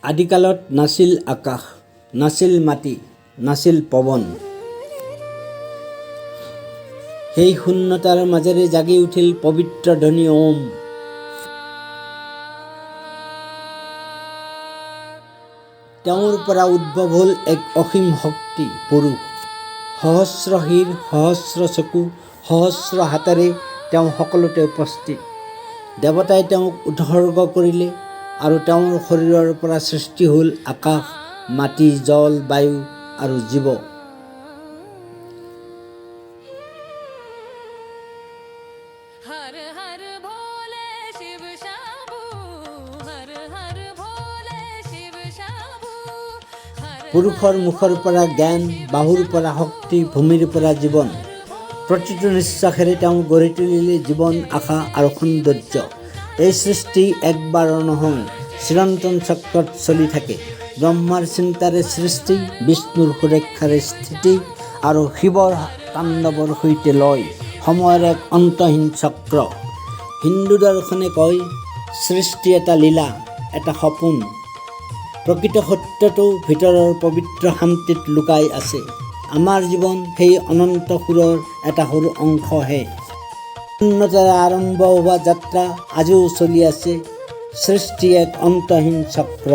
আদিকালত নাছিল আকাশ, নাছিল মাটি, নাছিল পৱন। সেই শূন্যতাৰ মাজেৰে জাগি উঠিল পবিত্ৰ ধ্বনি ওম। তেওঁৰ পৰা উদ্ভৱ হ'ল এক অসীম শক্তি পুৰুষ। সহস্ৰ শিৰ, সহস্ৰ চকু, সহস্ৰ হাতেৰে তেওঁ সকলোতে উপস্থিত। দেৱতাই তেওঁক উৎসৰ্গ কৰিলে আৰু তেওঁৰ শৰীৰৰ পৰা সৃষ্টি হ'ল আকাশ, মাটি, জল, বায়ু আৰু জীৱ। পুৰুষৰ মুখৰ পৰা জ্ঞান, বাহুৰ পৰা শক্তি, ভূমিৰ পৰা জীৱন। প্ৰতিটো নিশ্বাসেৰে তেওঁ গঢ়ি তুলিলে জীৱন, আশা আৰু সৌন্দৰ্য। এই সৃষ্টি একবাৰৰ নহয়, চিৰন্তন চক্ৰত চলি থাকে। ব্ৰহ্মাৰ চিন্তাৰে সৃষ্টি, বিষ্ণুৰ সুৰক্ষাৰে স্থিতি আৰু শিৱৰ তাণ্ডৱৰ সৈতে লয়। সময়ৰ এক অন্তহীন চক্ৰ। হিন্দু দৰ্শনে কয় সৃষ্টি এটা লীলা, এটা সপোন। প্ৰকৃত সত্যটো ভিতৰৰ পবিত্ৰ শান্তিত লুকাই আছে। আমাৰ জীৱন সেই অনন্ত সুৰৰ এটা সৰু অংশহে। শূন্যতাৰে আৰম্ভ হোৱা যাত্ৰা আজিও চলি আছে। সৃষ্টি এক অন্তহীন চক্ৰ।